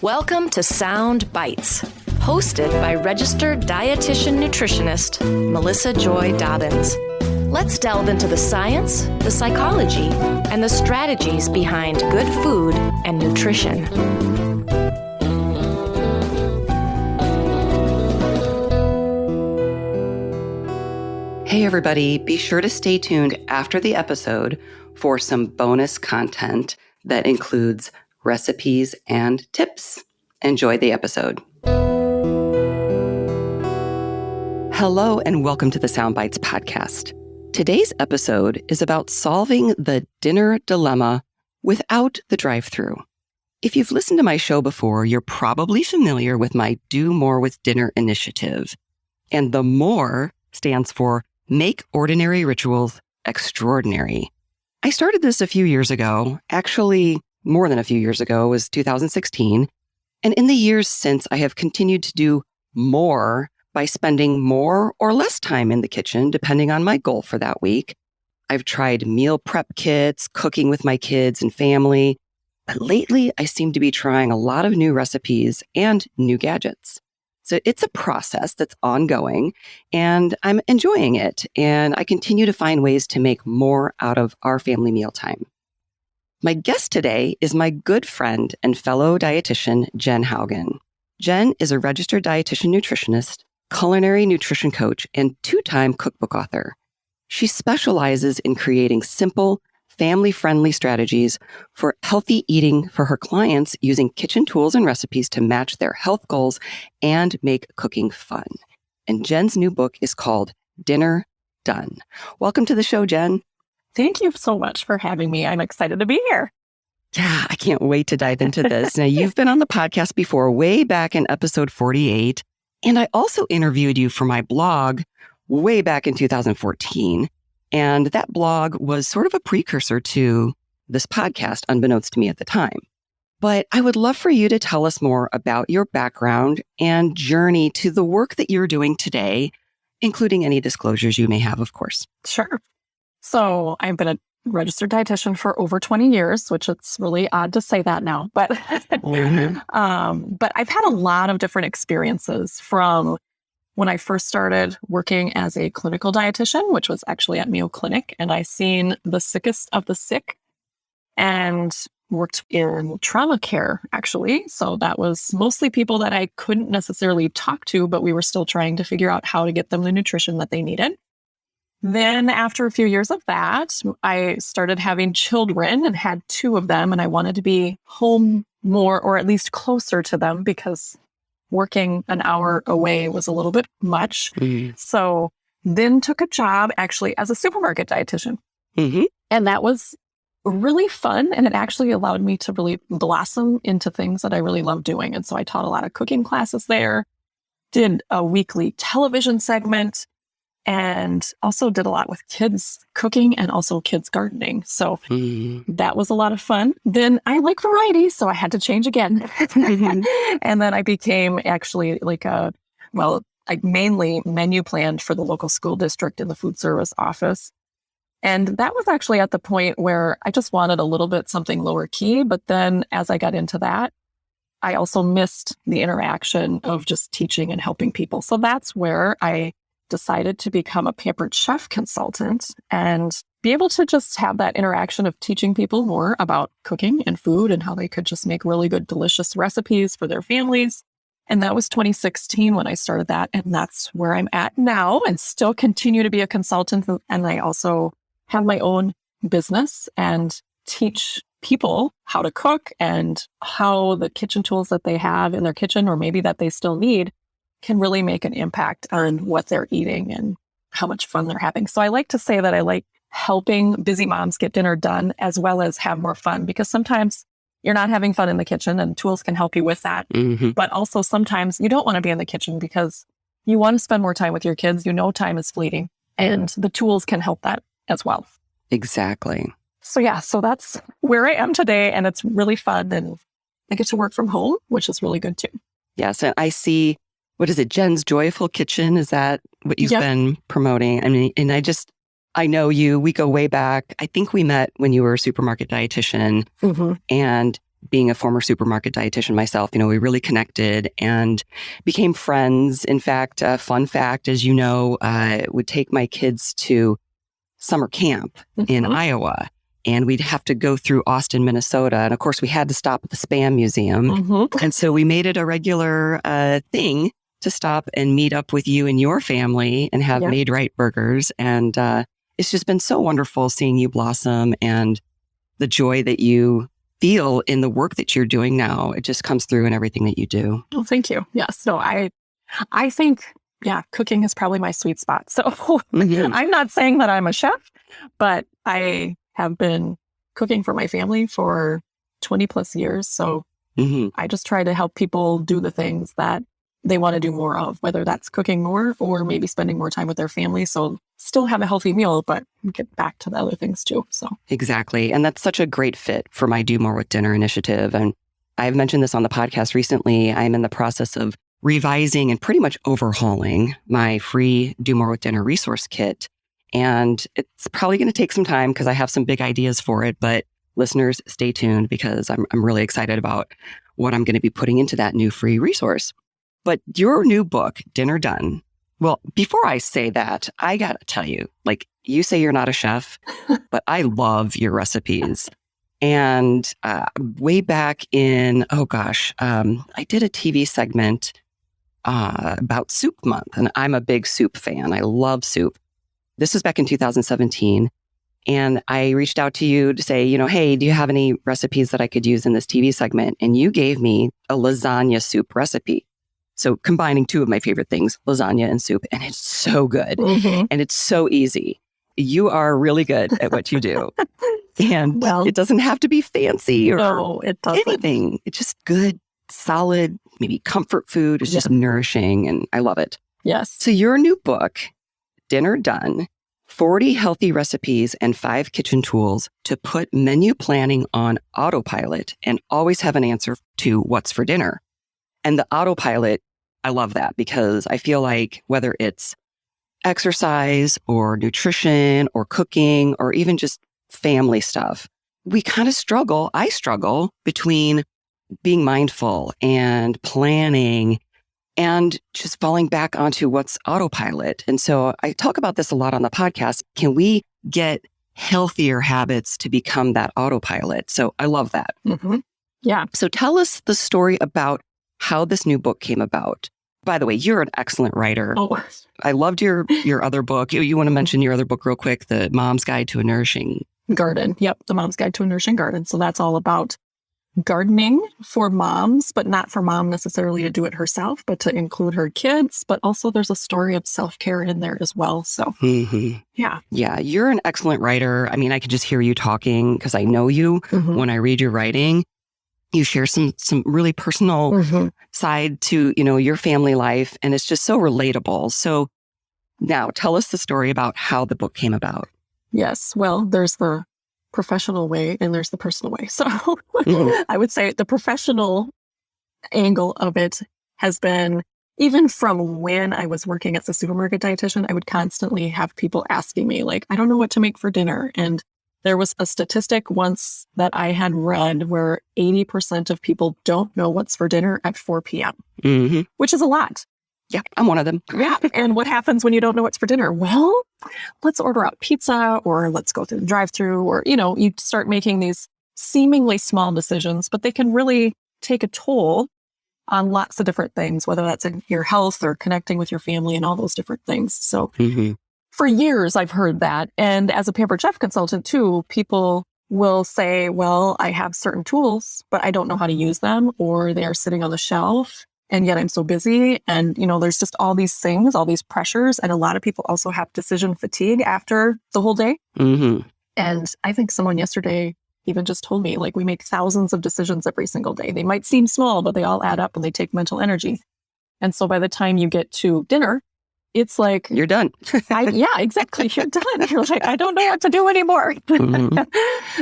Welcome to Sound Bites, hosted by registered dietitian nutritionist Melissa Joy Dobbins. Let's delve into the science, the psychology, and the strategies behind good food and nutrition. Hey everybody, be sure to stay tuned after the episode for some bonus content that includes recipes and tips. Enjoy the episode. Hello and welcome to the Sound Bites podcast. Today's episode is about solving the dinner dilemma without the drive-thru. If you've listened to my show before, you're probably familiar with my Do More with Dinner initiative. And the MORE stands for Make Ordinary Rituals Extraordinary. I started this a few years ago, actually more than a few years ago, it was 2016. And in the years since, I have continued to do more by spending more or less time in the kitchen, depending on my goal for that week. I've tried meal prep kits, cooking with my kids and family. But lately, I seem to be trying a lot of new recipes and new gadgets. So it's a process that's ongoing, and I'm enjoying it. And I continue to find ways to make more out of our family mealtime. My guest today is my good friend and fellow dietitian, Jen Haugen. Jen is a registered dietitian nutritionist, culinary nutrition coach, and two-time cookbook author. She specializes in creating simple, family-friendly strategies for healthy eating for her clients using kitchen tools and recipes to match their health goals and make cooking fun. And Jen's new book is called Dinnertime. Welcome to the show, Jen. Thank you so much for having me. I'm excited to be here. Yeah, I can't wait to dive into this. Now, you've been on the podcast before, way back in episode 48. And I also interviewed you for my blog way back in 2014. And that blog was sort of a precursor to this podcast, unbeknownst to me at the time. But I would love for you to tell us more about your background and journey to the work that you're doing today, including any disclosures you may have, of course. Sure. So I've been a registered dietitian for over 20 years, which it's really odd to say that now. But but I've had a lot of different experiences from when I first started working as a clinical dietitian, which was actually at Mayo Clinic, and I seen the sickest of the sick and worked in trauma care, actually. So that was mostly people that I couldn't necessarily talk to, but we were still trying to figure out how to get them the nutrition that they needed. Then after a few years of that, I started having children and had two of them, and I wanted to be home more, or at least closer to them, because working an hour away was a little bit much. Mm-hmm. So then took a job actually as a supermarket dietitian. Mm-hmm. And that was really fun. And it actually allowed me to really blossom into things that I really love doing. And so I taught a lot of cooking classes there, did a weekly television segment, and also did a lot with kids cooking and also kids gardening. So that was a lot of fun. Then I like variety, so I had to change again. And then I became actually I mainly menu planned for the local school district in the food service office. And that was actually at the point where I just wanted a little bit something lower key. But then as I got into that, I also missed the interaction of just teaching and helping people. So that's where I decided to become a pampered chef consultant and be able to just have that interaction of teaching people more about cooking and food and how they could just make really good, delicious recipes for their families. And that was 2016 when I started that. And that's where I'm at now, and still continue to be a consultant. And I also have my own business and teach people how to cook and how the kitchen tools that they have in their kitchen, or maybe that they still need, can really make an impact on what they're eating and how much fun they're having. So I like to say that I like helping busy moms get dinner done as well as have more fun, because sometimes you're not having fun in the kitchen and tools can help you with that. Mm-hmm. But also sometimes you don't want to be in the kitchen because you want to spend more time with your kids. You know, time is fleeting, and the tools can help that as well. Exactly. So that's where I am today, and it's really fun, and I get to work from home, which is really good too. Yes, and I see, what is it, Jen's Joyful Kitchen? Is that what you've been promoting? I mean, and I know you, we go way back. I think we met when you were a supermarket dietitian, and being a former supermarket dietitian myself, we really connected and became friends. In fact, a fun fact, as you know, would take my kids to summer camp in Iowa, and we'd have to go through Austin, Minnesota. And of course, we had to stop at the Spam Museum. And so we made it a regular thing to stop and meet up with you and your family and have made right burgers. And it's just been so wonderful seeing you blossom and the joy that you feel in the work that you're doing now. It just comes through in everything that you do. Well, thank you. Yes. No, I think, cooking is probably my sweet spot. So I'm not saying that I'm a chef, but I have been cooking for my family for 20 plus years. So I just try to help people do the things that they want to do more of, whether that's cooking more or maybe spending more time with their family. So still have a healthy meal, but get back to the other things too. So exactly. And that's such a great fit for my Do More with Dinner initiative. And I've mentioned this on the podcast recently. I'm in the process of revising and pretty much overhauling my free Do More with Dinner resource kit. And it's probably going to take some time because I have some big ideas for it. But listeners, stay tuned because I'm really excited about what I'm going to be putting into that new free resource. But your new book, Dinner Done. Well, before I say that, I got to tell you, you say you're not a chef, but I love your recipes. And way back in, I did a TV segment about Soup Month. And I'm a big soup fan. I love soup. This was back in 2017. And I reached out to you to say, hey, do you have any recipes that I could use in this TV segment? And you gave me a lasagna soup recipe. So combining two of my favorite things, lasagna and soup, and it's so good. And it's so easy. You are really good at what you do. And it doesn't have to be fancy or anything. It's just good, solid, maybe comfort food. It's just nourishing, and I love it. Yes. So your new book, Dinner Done, 40 healthy recipes and 5 kitchen tools to put menu planning on autopilot and always have an answer to what's for dinner. And the autopilot, I love that because I feel like whether it's exercise or nutrition or cooking or even just family stuff, we kind of struggle. I struggle between being mindful and planning and just falling back onto what's autopilot. And so I talk about this a lot on the podcast. Can we get healthier habits to become that autopilot? So I love that. Yeah. So tell us the story about how this new book came about. By the way, you're an excellent writer. I loved your other book. You want to mention your other book real quick, The Mom's Guide to a Nourishing Garden. Yep, The Mom's Guide to a Nourishing Garden. So that's all about gardening for moms, but not for mom necessarily to do it herself, but to include her kids. But also there's a story of self-care in there as well. So yeah, you're an excellent writer. I mean, I could just hear you talking because I know you when I read your writing. You share some really personal side to, your family life, and it's just so relatable. So now tell us the story about how the book came about. Yes. Well, there's the professional way and there's the personal way. So I would say the professional angle of it has been, even from when I was working as a supermarket dietitian, I would constantly have people asking me, I don't know what to make for dinner. And there was a statistic once that I had read where 80% of people don't know what's for dinner at 4 p.m., which is a lot. Yeah, I'm one of them. Yeah. And what happens when you don't know what's for dinner? Well, let's order out pizza or let's go through the drive-thru or, you start making these seemingly small decisions, but they can really take a toll on lots of different things, whether that's in your health or connecting with your family and all those different things. So for years, I've heard that. And as a pampered chef consultant too, people will say, well, I have certain tools, but I don't know how to use them, or they are sitting on the shelf. And yet I'm so busy. And, there's just all these things, all these pressures. And a lot of people also have decision fatigue after the whole day. And I think someone yesterday even just told me, we make thousands of decisions every single day. They might seem small, but they all add up and they take mental energy. And so by the time you get to dinner, it's like, you're done. Yeah, exactly. You're done. You're like, I don't know what to do anymore.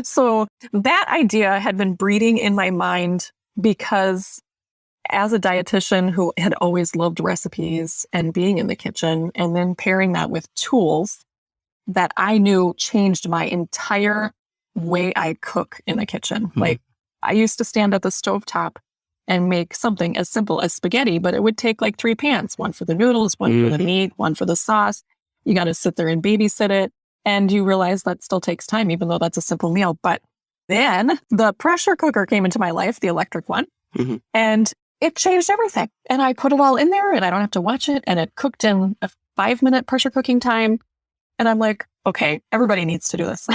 So that idea had been breeding in my mind because as a dietitian who had always loved recipes and being in the kitchen, and then pairing that with tools that I knew changed my entire way I cook in the kitchen. I used to stand at the stovetop and make something as simple as spaghetti, but it would take like 3 pans, one for the noodles, one for the meat, one for the sauce. You got to sit there and babysit it. And you realize that still takes time, even though that's a simple meal. But then the pressure cooker came into my life, the electric one, and it changed everything. And I put it all in there and I don't have to watch it. And it cooked in a 5-minute pressure cooking time. And I'm like, okay, everybody needs to do this.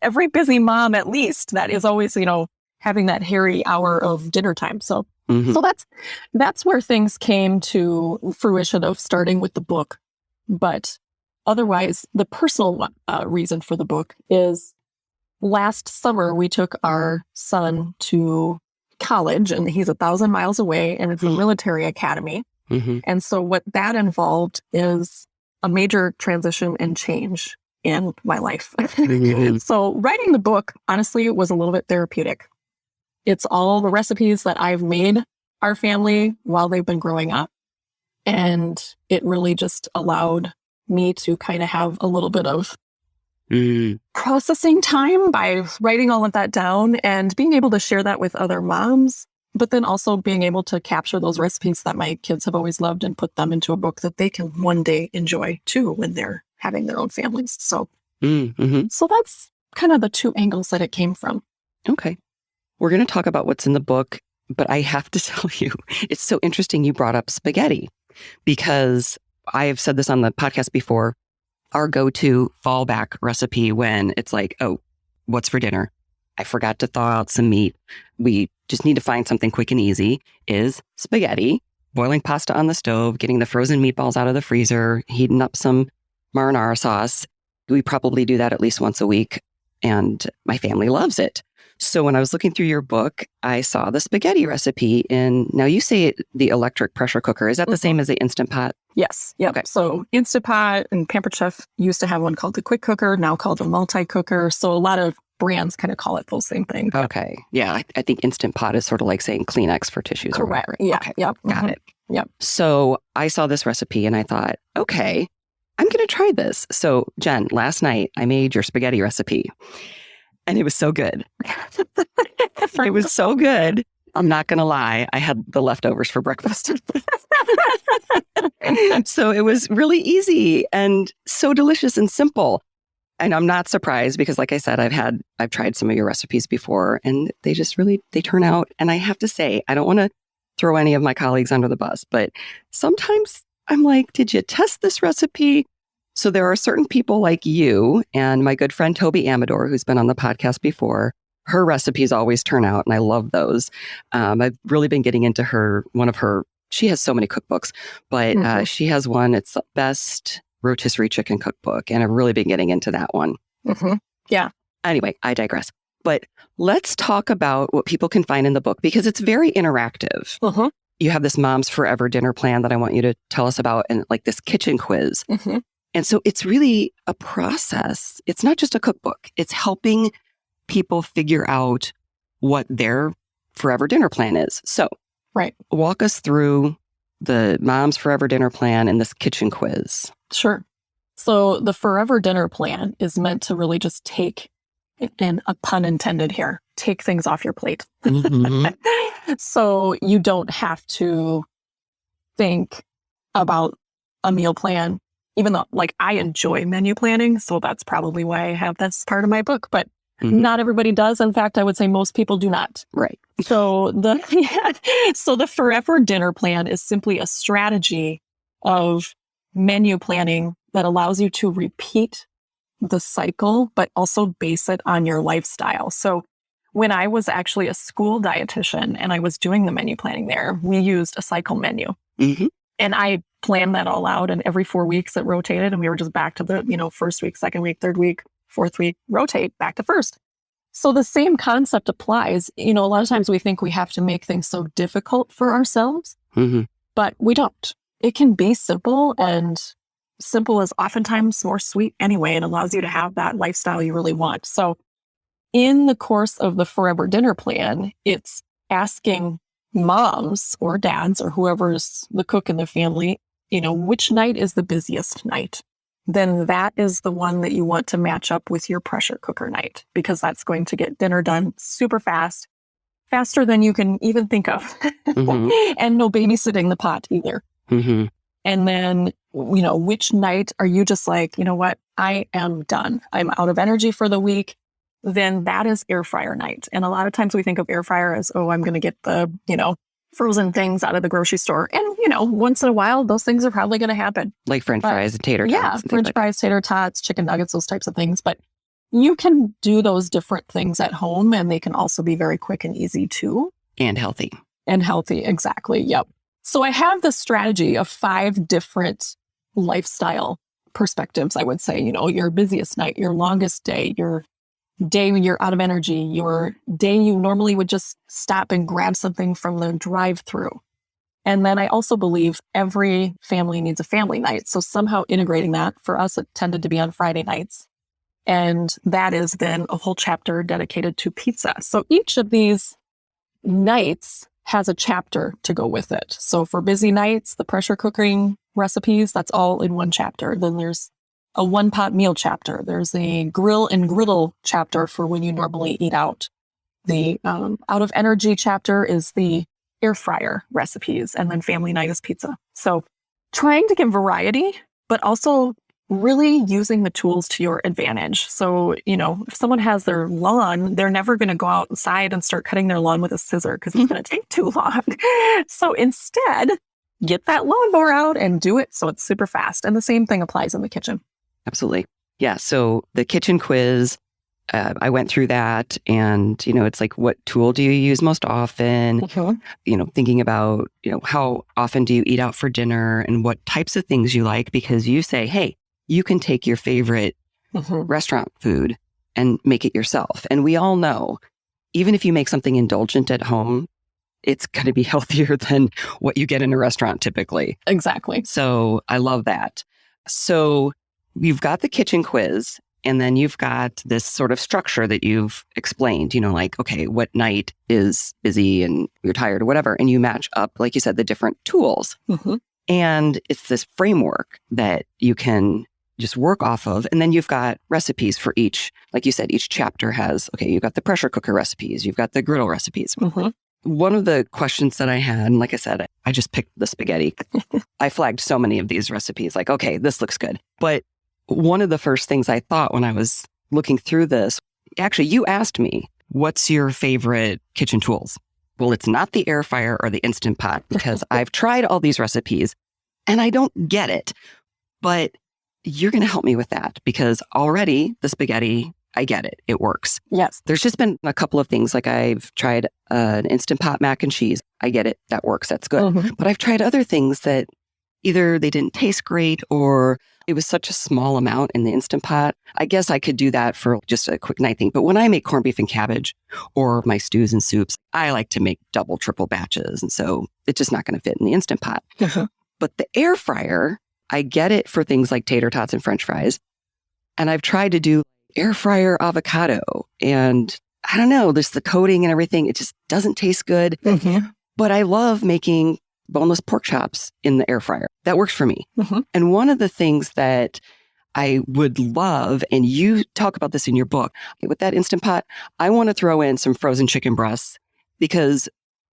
Every busy mom, at least, that is always, having that hairy hour of dinner time. So that's where things came to fruition of starting with the book. But otherwise, the personal reason for the book is last summer, we took our son to college, and he's 1,000 miles away, and it's a military academy. And so what that involved is a major transition and change in my life. So writing the book, honestly, was a little bit therapeutic. It's all the recipes that I've made our family while they've been growing up. And it really just allowed me to kind of have a little bit of processing time by writing all of that down and being able to share that with other moms, but then also being able to capture those recipes that my kids have always loved and put them into a book that they can one day enjoy too when they're having their own families. So, so that's kind of the 2 angles that it came from. Okay. We're going to talk about what's in the book, but I have to tell you, it's so interesting you brought up spaghetti, because I have said this on the podcast before. Our go-to fallback recipe when it's like, oh, what's for dinner? I forgot to thaw out some meat. We just need to find something quick and easy, is spaghetti, boiling pasta on the stove, getting the frozen meatballs out of the freezer, heating up some marinara sauce. We probably do that at least once a week, and my family loves it. So when I was looking through your book, I saw the spaghetti recipe now you say the electric pressure cooker. Is that the same as the Instant Pot? Yes. Yeah. Okay. So Instant Pot and Pampered Chef used to have one called the quick cooker, now called a multi-cooker. So a lot of brands kind of call it the same thing. Okay. Yeah. I think Instant Pot is sort of like saying Kleenex for tissues. Correct. Or whatever. Yeah. Okay. Yep. Got it. Yep. So I saw this recipe and I thought, okay, I'm going to try this. So Jen, last night I made your spaghetti recipe. And it was so good. It was so good. I'm not going to lie. I had the leftovers for breakfast. So it was really easy and so delicious and simple. And I'm not surprised because, like I said, I've tried some of your recipes before and they turn out. And I have to say, I don't want to throw any of my colleagues under the bus, but sometimes I'm like, did you test this recipe? So there are certain people like you and my good friend Toby Amador, who's been on the podcast before. Her recipes always turn out, and I love those. I've really been getting into she has so many cookbooks, but she has one. It's the best rotisserie chicken cookbook, and I've really been getting into that one. Yeah. Anyway, I digress. But let's talk about what people can find in the book, because it's very interactive. You have this Mom's Forever dinner plan that I want you to tell us about, and like this kitchen quiz. And so it's really a process. It's not just a cookbook. It's helping people figure out what their forever dinner plan is. So walk us through the Mom's Forever dinner plan and this kitchen quiz. Sure. So the forever dinner plan is meant to really just take, and a pun intended here, take things off your plate. So you don't have to think about a meal plan, even though I enjoy menu planning. So that's probably why I have this part of my book, but not everybody does. In fact, I would say most people do not. Right. So the forever dinner plan is simply a strategy of menu planning that allows you to repeat the cycle, but also base it on your lifestyle. So when I was actually a school dietitian and I was doing the menu planning there, we used a cycle menu. And I planned that all out, and every 4 weeks it rotated, and we were just back to the, first week, second week, third week, fourth week, rotate back to first. So the same concept applies. A lot of times we think we have to make things so difficult for ourselves, but we don't. It can be simple, and simple is oftentimes more sweet anyway. It allows you to have that lifestyle you really want. So in the course of the forever dinner plan, it's asking moms or dads or whoever's the cook in the family, which night is the busiest night? then that is the one that you want to match up with your pressure cooker night, because that's going to get dinner done super fast, faster than you can even think of. Mm-hmm. And no babysitting the pot either. Mm-hmm. And then, which night are you just like, you know what, I am done. I'm out of energy for the week. Then that is air fryer night. And a lot of times we think of air fryer as, oh, I'm going to get the, frozen things out of the grocery store. And, once in a while, those things are probably going to happen. Like French fries and tater tots. Yeah, French fries, tater tots, chicken nuggets, those types of things. But you can do those different things at home, and they can also be very quick and easy too. And healthy. And healthy, exactly. Yep. So I have this strategy of 5 different lifestyle perspectives, I would say. Your busiest night, your longest day, your day when you're out of energy, your day you normally would just stop and grab something from the drive-through. And then I also believe every family needs a family night. So somehow integrating that, for us, it tended to be on Friday nights. And that is then a whole chapter dedicated to pizza. So each of these nights has a chapter to go with it. So for busy nights, the pressure cooking recipes, that's all in one chapter. Then there's a one-pot meal chapter. There's a grill and griddle chapter for when you normally eat out. The out of energy chapter is the air fryer recipes, and then family night is pizza. So trying to give variety, but also really using the tools to your advantage. So, if someone has their lawn, they're never going to go outside and start cutting their lawn with a scissor because it's going to take too long. So instead, get that lawnmower out and do it so it's super fast. And the same thing applies in the kitchen. Absolutely. Yeah. So the kitchen quiz, I went through that, and, it's like, what tool do you use most often? Mm-hmm. Thinking about, how often do you eat out for dinner and what types of things you like, because you say, hey, you can take your favorite restaurant food and make it yourself. And we all know, even if you make something indulgent at home, it's going to be healthier than what you get in a restaurant typically. Exactly. So I love that. So you've got the kitchen quiz, and then you've got this sort of structure that you've explained, like, okay, what night is busy and you're tired or whatever. And you match up, like you said, the different tools. Mm-hmm. And it's this framework that you can just work off of. And then you've got recipes for each, like you said, each chapter has, okay, you've got the pressure cooker recipes, you've got the griddle recipes. Mm-hmm. One of the questions that I had, and like I said, I just picked the spaghetti. I flagged so many of these recipes, like, okay, this looks good. But one of the first things I thought when I was looking through this, actually, you asked me, what's your favorite kitchen tools? Well, it's not the air fryer or the Instant Pot, because I've tried all these recipes and I don't get it. But you're going to help me with that, because already the spaghetti, I get it. It works. Yes. There's just been a couple of things, like I've tried an Instant Pot mac and cheese. I get it. That works. That's good. Mm-hmm. But I've tried other things that either they didn't taste great, or it was such a small amount in the Instant Pot. I guess I could do that for just a quick night thing. But when I make corned beef and cabbage or my stews and soups, I like to make double, triple batches. And so it's just not going to fit in the Instant Pot. Mm-hmm. But the air fryer, I get it for things like tater tots and French fries. And I've tried to do air fryer avocado. And I don't know, there's the coating and everything. It just doesn't taste good. Mm-hmm. But I love making boneless pork chops in the air fryer. That works for me. Mm-hmm. And one of the things that I would love, and you talk about this in your book, with that Instant Pot, I want to throw in some frozen chicken breasts, because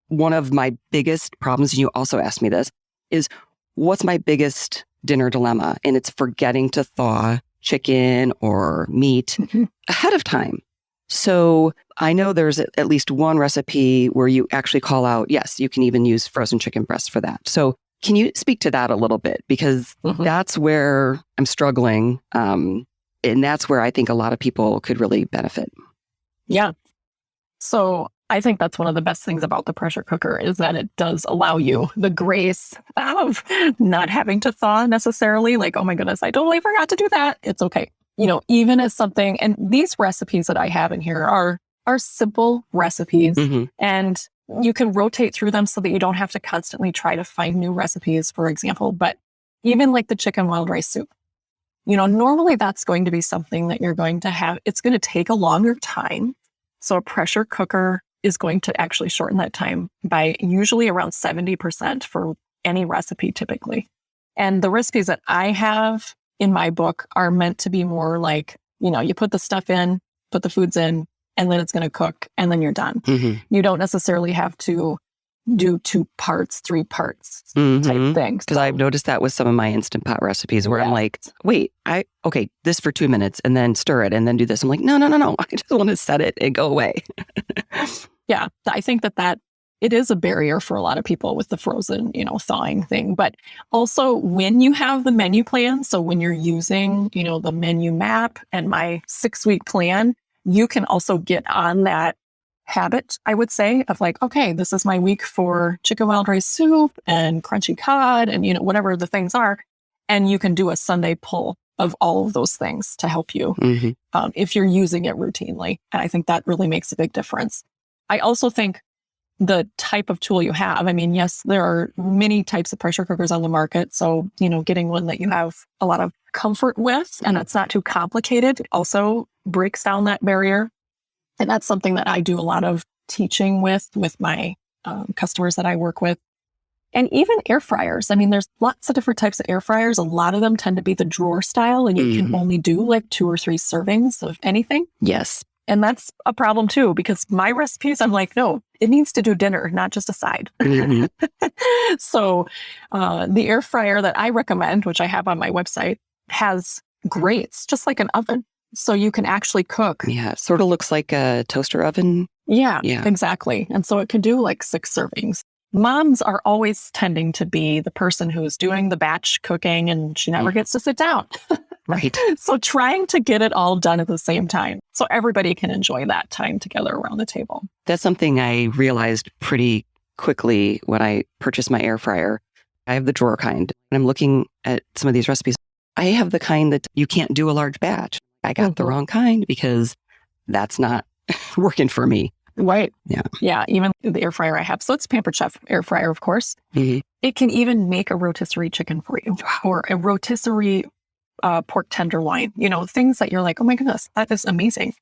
one of my biggest problems, and you also asked me this, is what's my biggest dinner dilemma? And it's forgetting to thaw chicken or meat ahead of time. So I know there's at least one recipe where you actually call out, yes, you can even use frozen chicken breasts for that. So can you speak to that a little bit? Because that's where I'm struggling. And that's where I think a lot of people could really benefit. Yeah. So I think that's one of the best things about the pressure cooker, is that it does allow you the grace of not having to thaw necessarily. Like, oh my goodness, I totally forgot to do that. It's okay. Even as something, and these recipes that I have in here are simple recipes, and you can rotate through them so that you don't have to constantly try to find new recipes, for example. But even like the chicken wild rice soup, normally that's going to be something that you're going to have. It's going to take a longer time. So a pressure cooker is going to actually shorten that time by usually around 70% for any recipe typically. And the recipes that I have in my book are meant to be more like, you put the stuff in, put the foods in, and then it's going to cook, and then you're done. You don't necessarily have to do 2 parts, 3 parts type things. Because I've noticed that with some of my Instant Pot recipes where I'm like, wait, okay, this for 2 minutes and then stir it and then do this. I'm like, no. I just want to set it and go away. Yeah, I think that it is a barrier for a lot of people with the frozen, thawing thing. But also when you have the menu plan, so when you're using, the menu map and my 6-week plan, you can also get on that habit, I would say, of like, okay, this is my week for chicken wild rice soup and crunchy cod and, whatever the things are. And you can do a Sunday pull of all of those things to help you if you're using it routinely. And I think that really makes a big difference. I also think the type of tool you have, I mean, yes, there are many types of pressure cookers on the market. So, getting one that you have a lot of comfort with and it's not too complicated also breaks down that barrier. And that's something that I do a lot of teaching with my customers that I work with. And even air fryers. I mean, there's lots of different types of air fryers. A lot of them tend to be the drawer style, and you can only do like 2 or 3 servings of anything. Yes. And that's a problem too, because my recipes, I'm like, no, it needs to do dinner, not just a side. So the air fryer that I recommend, which I have on my website, has grates, just like an oven. So you can actually cook. Yeah, it sort of looks like a toaster oven. Yeah, exactly. And so it can do like 6 servings. Moms are always tending to be the person who's doing the batch cooking and she never gets to sit down. Right. So trying to get it all done at the same time so everybody can enjoy that time together around the table. That's something I realized pretty quickly when I purchased my air fryer. I have the drawer kind. And I'm looking at some of these recipes. I have the kind that you can't do a large batch. I got the wrong kind because that's not working for me. Right. Yeah. Yeah. Even the air fryer I have. So it's Pampered Chef air fryer, of course. It can even make a rotisserie chicken for you or a rotisserie pork tenderloin, things that you're like, oh my goodness, that is amazing.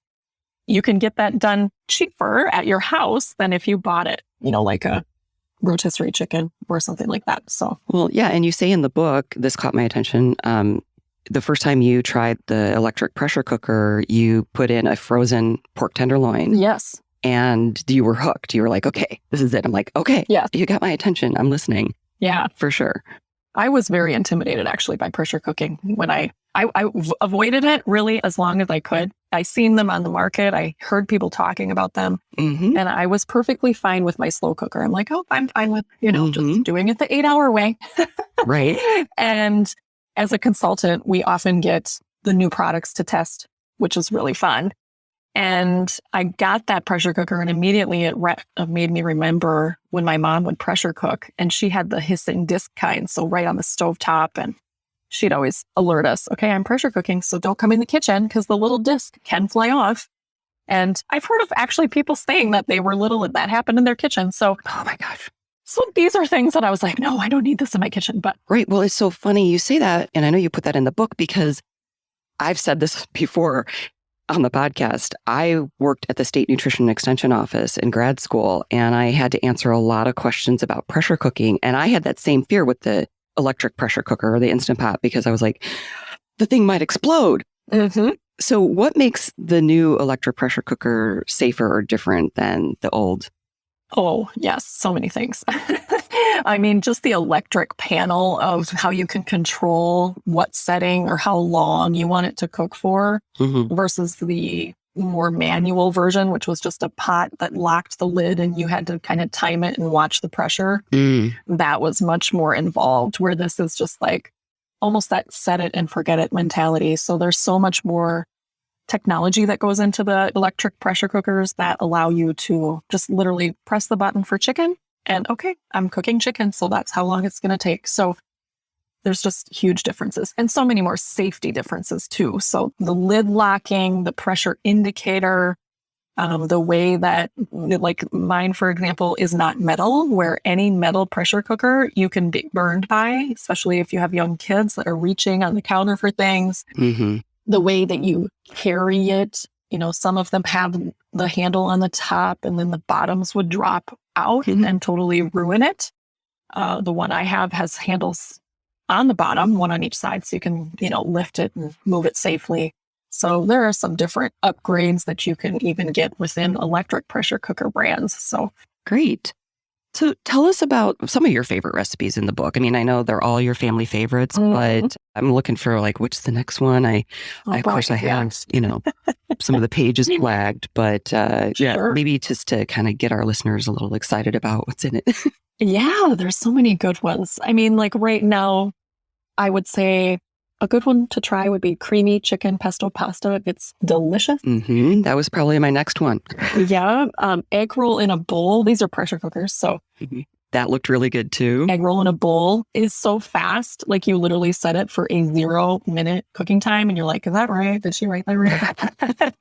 You can get that done cheaper at your house than if you bought it, like a rotisserie chicken or something like that. So, well, yeah. And you say in the book, this caught my attention. The first time you tried the electric pressure cooker, you put in a frozen pork tenderloin. Yes. And you were hooked. You were like, okay, this is it. I'm like, okay, yes, you got my attention. I'm listening. Yeah, for sure. I was very intimidated actually by pressure cooking when I avoided it really as long as I could. I seen them on the market. I heard people talking about them and I was perfectly fine with my slow cooker. I'm like, oh, I'm fine with, just doing it the 8-hour way. Right. And as a consultant, we often get the new products to test, which is really fun. And I got that pressure cooker and immediately it made me remember when my mom would pressure cook and she had the hissing disc kind. So right on the stovetop, and she'd always alert us, okay, I'm pressure cooking, so don't come in the kitchen because the little disc can fly off. And I've heard of actually people saying that they were little and that happened in their kitchen. So, oh my gosh. So these are things that I was like, no, I don't need this in my kitchen. But right. Well, it's so funny you say that. And I know you put that in the book because I've said this before on the podcast. I worked at the State Nutrition Extension Office in grad school, and I had to answer a lot of questions about pressure cooking. And I had that same fear with the electric pressure cooker or the Instant Pot because I was like, the thing might explode. So what makes the new electric pressure cooker safer or different than the old? Oh, yes. So many things. I mean, just the electric panel of how you can control what setting or how long you want it to cook for versus the more manual version, which was just a pot that locked the lid and you had to kind of time it and watch the pressure. That was much more involved, where this is just like almost that set it and forget it mentality. So there's so much more technology that goes into the electric pressure cookers that allow you to just literally press the button for chicken and okay, I'm cooking chicken. So that's how long it's going to take. So there's just huge differences and so many more safety differences too. So the lid locking, the pressure indicator, the way that like mine, for example, is not metal, where any metal pressure cooker you can be burned by, especially if you have young kids that are reaching on the counter for things. The way that you carry it, some of them have the handle on the top and then the bottoms would drop out and totally ruin it. The one I have has handles on the bottom, one on each side, so you can, lift it and move it safely. So there are some different upgrades that you can even get within electric pressure cooker brands. So great. So tell us about some of your favorite recipes in the book. I mean, I know they're all your family favorites, but I'm looking for what's the next one? Of course, I have, some of the pages flagged, but Sure. maybe just to kind of get our listeners a little excited about what's in it. Yeah, there's so many good ones. I mean, right now, I would say a good one to try would be creamy chicken pesto pasta. It's delicious. That was probably my next one. Yeah. Egg roll in a bowl. These are pressure cookers. So that looked really good too. Egg roll in a bowl is so fast. You literally set it for a 0-minute cooking time. And you're like, is that right? Did she write that right?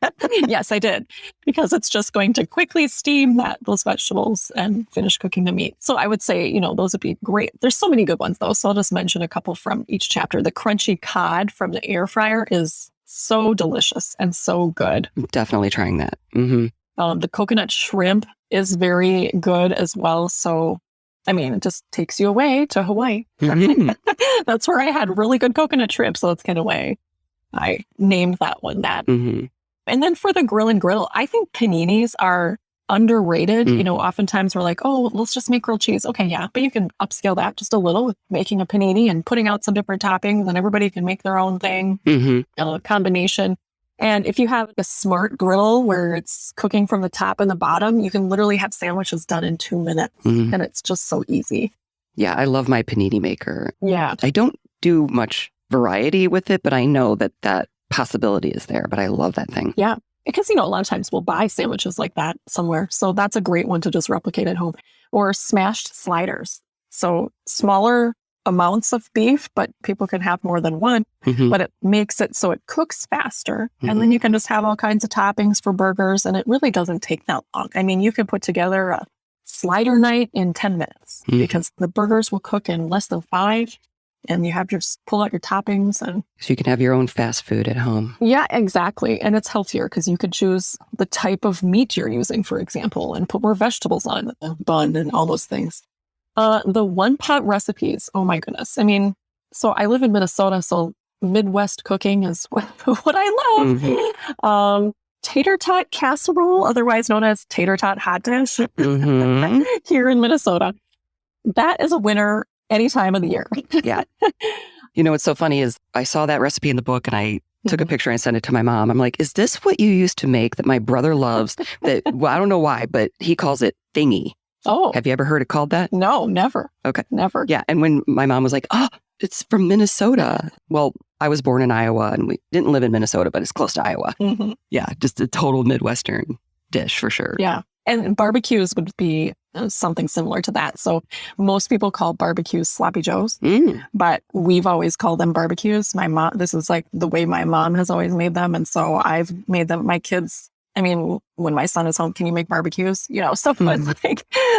Yes, I did. Because it's just going to quickly steam those vegetables and finish cooking the meat. So I would say, those would be great. There's so many good ones though. So I'll just mention a couple from each chapter. The crunchy cod from the air fryer is so delicious and so good. I'm definitely trying that. The coconut shrimp is very good as well. So it just takes you away to Hawaii. That's where I had really good coconut shrimp. So that's kind of why I named that one that. And then for the grill and griddle, I think paninis are underrated. Oftentimes we're like, oh, let's just make grilled cheese. Okay, yeah. But you can upscale that just a little with making a panini and putting out some different toppings, and everybody can make their own thing, combination. And if you have a smart griddle where it's cooking from the top and the bottom, you can literally have sandwiches done in 2 minutes. And it's just so easy. Yeah, I love my panini maker. Yeah. I don't do much variety with it, but I know that possibility is there. But I love that thing. Yeah. Because, a lot of times we'll buy sandwiches like that somewhere. So that's a great one to just replicate at home. Or smashed sliders. So smaller amounts of beef, but people can have more than one, but it makes it so it cooks faster. And then you can just have all kinds of toppings for burgers, and it really doesn't take that long. I mean, you can put together a slider night in 10 minutes because the burgers will cook in less than 5, and you have pull out your toppings. And so you can have your own fast food at home. Yeah, exactly. And it's healthier because you could choose the type of meat you're using, for example, and put more vegetables on the bun and all those things. The one-pot recipes, oh my goodness. I mean, so I live in Minnesota, so Midwest cooking is what I love. Tater tot casserole, otherwise known as tater tot hot dish, here in Minnesota. That is a winner any time of the year. Yeah. What's so funny is I saw that recipe in the book and I took a picture and sent it to my mom. I'm like, is this what you used to make that my brother loves? That I don't know why, but he calls it thingy. Oh. Have you ever heard it called that? No, never. Okay. Never. Yeah. And when my mom was like, oh, it's from Minnesota. Well, I was born in Iowa and we didn't live in Minnesota, but it's close to Iowa. Yeah. Just a total Midwestern dish for sure. Yeah. And barbecues would be something similar to that. So most people call barbecues sloppy joes, but we've always called them barbecues. My mom, this is the way my mom has always made them. And so I've made them, my kids, I mean, when my son is home, can you make barbecues? So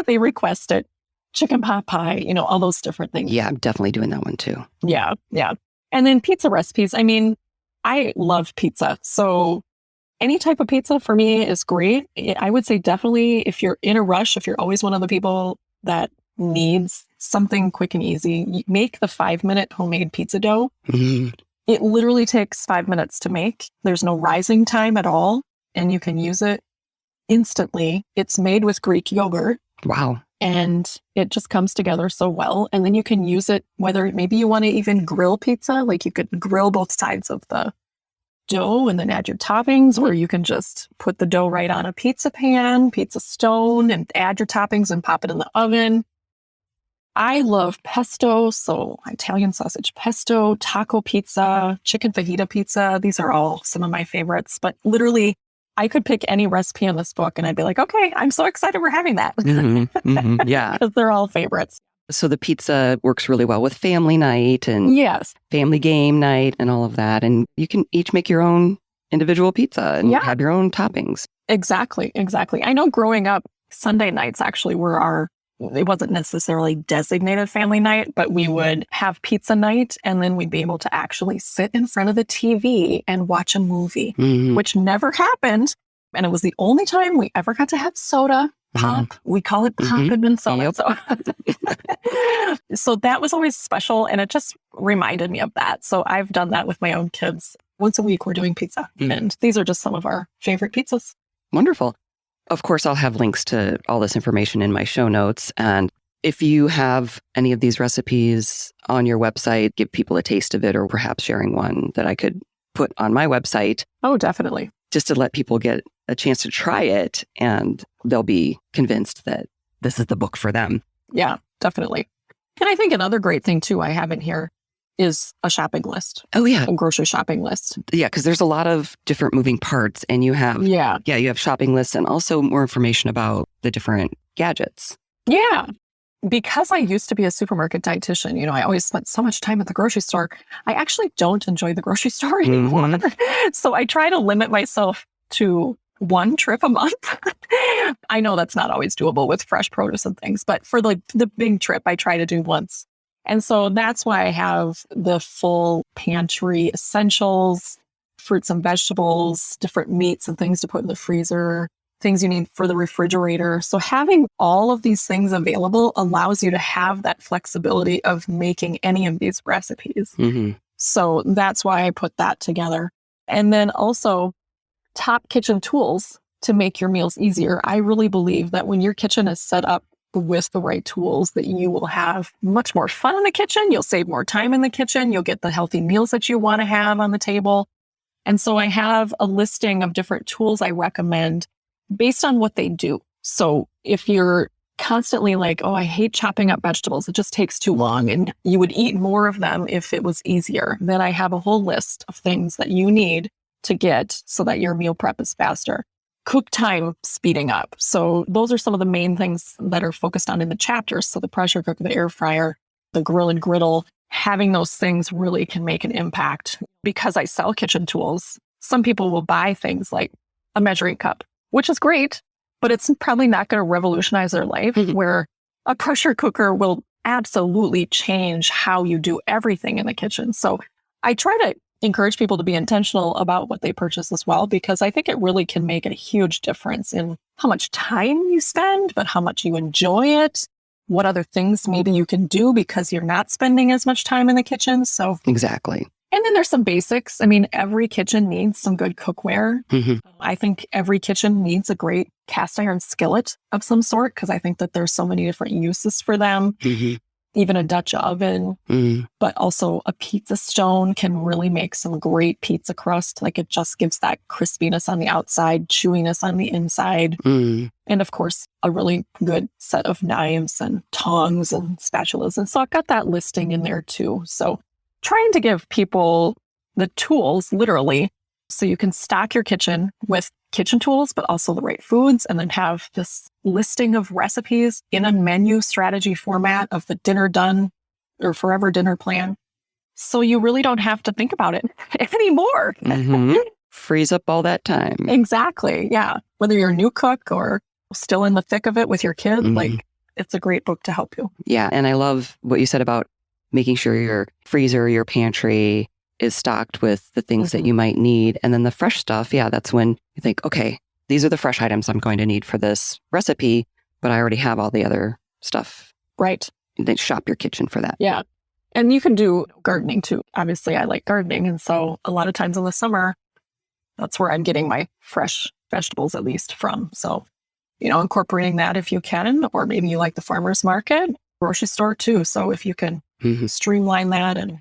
they request it. Chicken pot pie, all those different things. Yeah, I'm definitely doing that one too. Yeah, yeah. And then pizza recipes. I mean, I love pizza. So any type of pizza for me is great. I would say definitely if you're in a rush, if you're always one of the people that needs something quick and easy, make the 5-minute homemade pizza dough. It literally takes 5 minutes to make. There's no rising time at all. And you can use it instantly. It's made with Greek yogurt. Wow. And it just comes together so well. And then you can use it, whether maybe you want to even grill pizza, you could grill both sides of the dough and then add your toppings, or you can just put the dough right on a pizza pan, pizza stone, and add your toppings and pop it in the oven. I love pesto, so Italian sausage pesto, taco pizza, chicken fajita pizza. These are all some of my favorites, but literally I could pick any recipe in this book and I'd be like, okay, I'm so excited we're having that. Yeah. Because they're all favorites. So the pizza works really well with family night and family game night and all of that. And you can each make your own individual pizza and have your own toppings. Exactly. I know growing up, Sunday nights actually were it wasn't necessarily designated family night, but we would have pizza night and then we'd be able to actually sit in front of the TV and watch a movie, which never happened. And it was the only time we ever got to have soda pop. We call it pop in Minnesota. Yep. So that was always special. And it just reminded me of that. So I've done that with my own kids. Once a week, we're doing pizza. And these are just some of our favorite pizzas. Wonderful. Of course, I'll have links to all this information in my show notes. And if you have any of these recipes on your website, give people a taste of it, or perhaps sharing one that I could put on my website. Oh, definitely. Just to let people get a chance to try it, and they'll be convinced that this is the book for them. Yeah, definitely. And I think another great thing too I have in here is a shopping list. Oh, yeah. A grocery shopping list. Yeah, because there's a lot of different moving parts, and you have, you have shopping lists and also more information about the different gadgets. Yeah. Because I used to be a supermarket dietitian, I always spent so much time at the grocery store. I actually don't enjoy the grocery store anymore. So I try to limit myself to one trip a month. I know that's not always doable with fresh produce and things, but for the big trip, I try to do once. And so that's why I have the full pantry essentials, fruits and vegetables, different meats and things to put in the freezer, things you need for the refrigerator. So having all of these things available allows you to have that flexibility of making any of these recipes. So that's why I put that together. And then also top kitchen tools to make your meals easier. I really believe that when your kitchen is set up with the right tools, that you will have much more fun in the kitchen. You'll save more time in the kitchen. You'll get the healthy meals that you want to have on the table. And so I have a listing of different tools I recommend based on what they do. So if you're constantly like, oh, I hate chopping up vegetables, it just takes too long, and you would eat more of them if it was easier, then I have a whole list of things that you need to get so that your meal prep is faster. Cook time speeding up. So those are some of the main things that are focused on in the chapters. So the pressure cooker, the air fryer, the grill and griddle, having those things really can make an impact. Because I sell kitchen tools, some people will buy things like a measuring cup, which is great, but it's probably not going to revolutionize their life, where a pressure cooker will absolutely change how you do everything in the kitchen. So I try to encourage people to be intentional about what they purchase as well, because I think it really can make a huge difference in how much time you spend, but how much you enjoy it, what other things maybe you can do because you're not spending as much time in the kitchen. So exactly. And then there's some basics. I mean, every kitchen needs some good cookware. I think every kitchen needs a great cast iron skillet of some sort, because I think that there's so many different uses for them. Even a Dutch oven, but also a pizza stone can really make some great pizza crust. Like, it just gives that crispiness on the outside, chewiness on the inside. And of course, a really good set of knives and tongs and spatulas. And so I've got that listing in there too. So trying to give people the tools, literally, so you can stock your kitchen with kitchen tools, but also the right foods, and then have this listing of recipes in a menu strategy format of the dinner done or forever dinner plan. So you really don't have to think about it anymore. Frees up all that time. Exactly. Yeah. Whether you're a new cook or still in the thick of it with your kid, like, it's a great book to help you. Yeah. And I love what you said about making sure your freezer, your pantry is stocked with the things that you might need. And then the fresh stuff, that's when you think, okay, these are the fresh items I'm going to need for this recipe, but I already have all the other stuff. Right. And then shop your kitchen for that. Yeah. And you can do gardening too. Obviously, I like gardening. And so a lot of times in the summer, that's where I'm getting my fresh vegetables at least from. So, incorporating that if you can, or maybe you like the farmer's market, grocery store too. So if you can streamline that and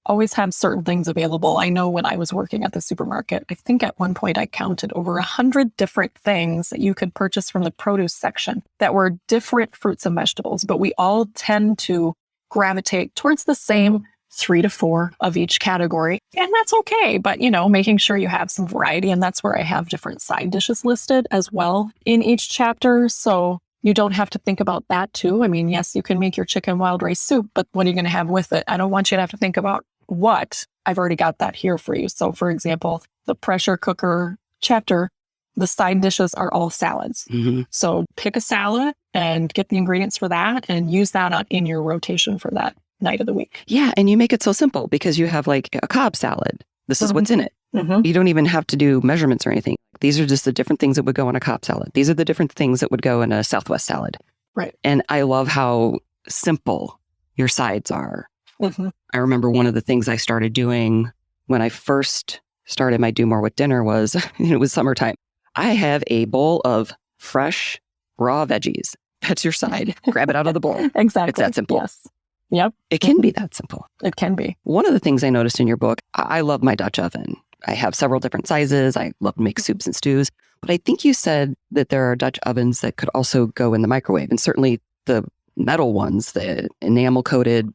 always have certain things available. I know when I was working at the supermarket, I think at one point I counted over 100 different things that you could purchase from the produce section that were different fruits and vegetables, but we all tend to gravitate towards the same 3 to 4 of each category. And that's okay. But, making sure you have some variety. And that's where I have different side dishes listed as well in each chapter. So you don't have to think about that too. I mean, yes, you can make your chicken wild rice soup, but what are you going to have with it? I don't want you to have to think about what. I've already got that here for you. So for example, the pressure cooker chapter, the side dishes are all salads. So pick a salad and get the ingredients for that and use that in your rotation for that night of the week. Yeah. And you make it so simple because you have like a Cobb salad This is what's in it. Mm-hmm. You don't even have to do measurements or anything. These are just the different things that would go in a Cobb salad. These are the different things that would go in a Southwest salad. Right. And I love how simple your sides are. Mm-hmm. I remember one of the things I started doing when I first started my Do More with Dinner was, it was summertime. I have a bowl of fresh, raw veggies. That's your side. Grab it out of the bowl. Exactly. It's that simple. Yes. Yep. It can be that simple. It can be. One of the things I noticed in your book, I love my Dutch oven. I have several different sizes. I love to make soups and stews. But I think you said that there are Dutch ovens that could also go in the microwave. And certainly the metal ones, the enamel coated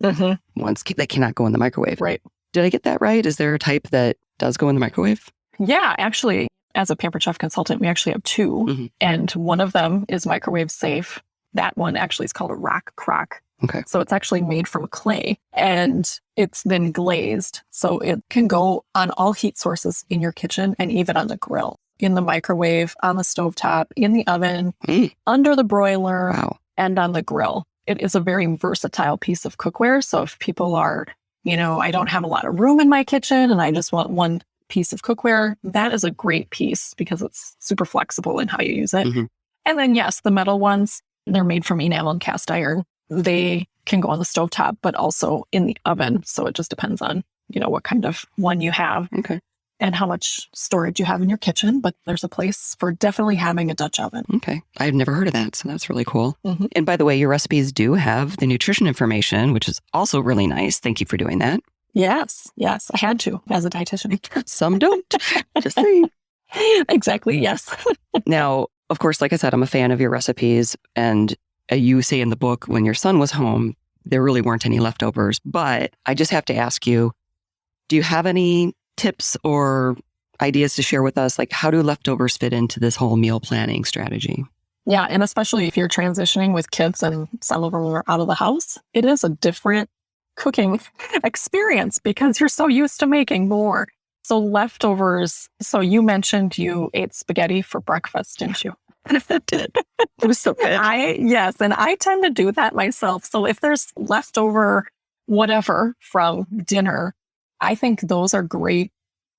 ones, they cannot go in the microwave. Right. Did I get that right? Is there a type that does go in the microwave? Yeah, actually, as a Pampered Chef consultant, we actually have two. And one of them is microwave safe. That one actually is called a rock crock. Okay. So it's actually made from clay and it's then glazed. So it can go on all heat sources in your kitchen and even on the grill, in the microwave, on the stovetop, in the oven, under the broiler, and on the grill. It is a very versatile piece of cookware. So if people are, I don't have a lot of room in my kitchen and I just want one piece of cookware, that is a great piece because it's super flexible in how you use it. And then, yes, the metal ones, they're made from enamel and cast iron. They can go on the stovetop, but also in the oven. So it just depends on, what kind of one you have and how much storage you have in your kitchen. But there's a place for definitely having a Dutch oven. Okay. I've never heard of that. So that's really cool. And by the way, your recipes do have the nutrition information, which is also really nice. Thank you for doing that. Yes. Yes. I had to as a dietitian. Some don't. Just saying. Exactly. Yes. Now, of course, like I said, I'm a fan of your recipes. And you say in the book, when your son was home, there really weren't any leftovers. But I just have to ask you, do you have any tips or ideas to share with us? Like, how do leftovers fit into this whole meal planning strategy? Yeah. And especially if you're transitioning with kids and some of them are out of the house, it is a different cooking experience because you're so used to making more. So leftovers. So you mentioned you ate spaghetti for breakfast, didn't you? And if it did, it was so good. Yes. And I tend to do that myself. So if there's leftover whatever from dinner, I think those are great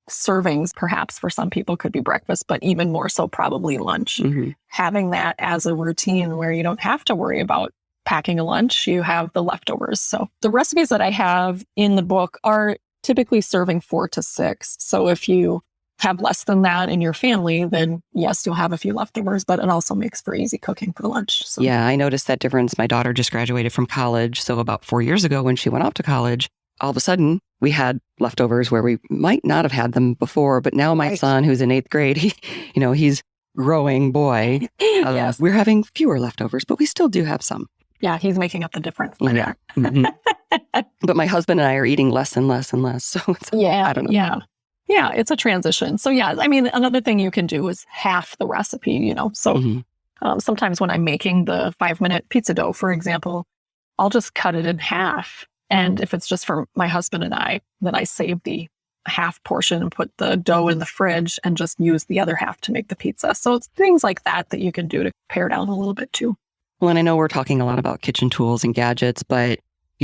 servings. Perhaps for some people could be breakfast, but even more so probably lunch. Having that as a routine where you don't have to worry about packing a lunch, you have the leftovers. So the recipes that I have in the book are typically serving 4 to 6. So if you have less than that in your family, then yes, you'll have a few leftovers, but it also makes for easy cooking for lunch. So. Yeah, I noticed that difference. My daughter just graduated from college. So about 4 years ago when she went off to college, all of a sudden we had leftovers where we might not have had them before. But now my son, who's in 8th grade, he's growing boy. Yes. We're having fewer leftovers, but we still do have some. Yeah, he's making up the difference. Yeah. But my husband and I are eating less and less and less. So it's, I don't know. Yeah, it's a transition. So yeah, I mean, another thing you can do is half the recipe, So sometimes when I'm making the 5-minute pizza dough, for example, I'll just cut it in half. And if it's just for my husband and I, then I save the half portion and put the dough in the fridge and just use the other half to make the pizza. So it's things like that you can do to pare down a little bit too. Well, and I know we're talking a lot about kitchen tools and gadgets, but,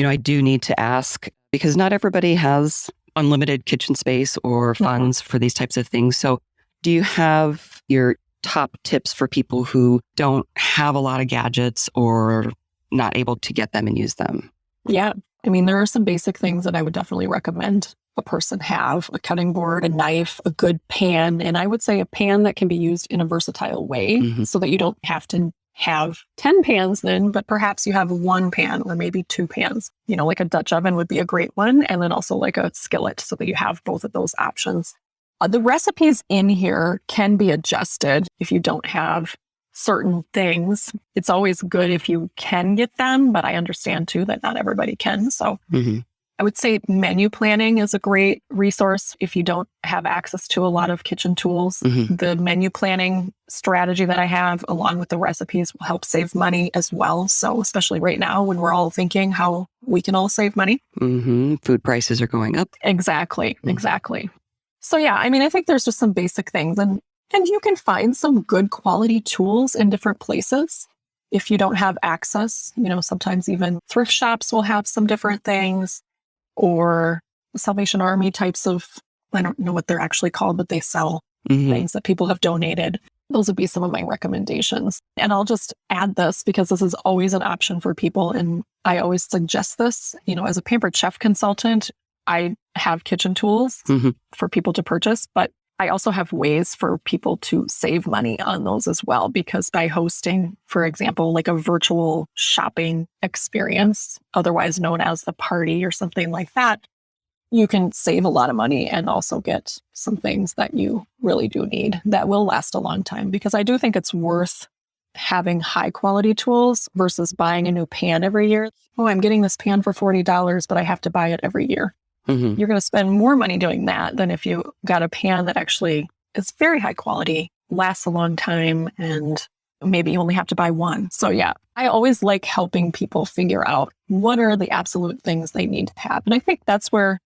I do need to ask because not everybody has unlimited kitchen space or funds for these types of things. So do you have your top tips for people who don't have a lot of gadgets or not able to get them and use them? Yeah. I mean, there are some basic things that I would definitely recommend a person have: a cutting board, a knife, a good pan. And I would say a pan that can be used in a versatile way so that you don't have to have 10 pans then, but perhaps you have 1 pan or maybe 2 pans. Like a Dutch oven would be a great one. And then also like a skillet so that you have both of those options. The recipes in here can be adjusted if you don't have certain things. It's always good if you can get them, but I understand too that not everybody can. So I would say menu planning is a great resource if you don't have access to a lot of kitchen tools. The menu planning strategy that I have, along with the recipes, will help save money as well. So especially right now when we're all thinking how we can all save money. Food prices are going up. Exactly. So yeah, I mean, I think there's just some basic things and you can find some good quality tools in different places. If you don't have access, sometimes even thrift shops will have some different things, or Salvation Army types of I don't know what they're actually called, but they sell things that people have donated. Those would be some of my recommendations. And I'll just add this because this is always an option for people. And I always suggest this, as a Pampered Chef consultant, I have kitchen tools for people to purchase, but I also have ways for people to save money on those as well, because by hosting, for example, like a virtual shopping experience, otherwise known as the party or something like that, you can save a lot of money and also get some things that you really do need that will last a long time. Because I do think it's worth having high quality tools versus buying a new pan every year. Oh, I'm getting this pan for $40, but I have to buy it every year. You're going to spend more money doing that than if you got a pan that actually is very high quality, lasts a long time, and maybe you only have to buy one. So yeah, I always like helping people figure out what are the absolute things they need to have. And I think that's where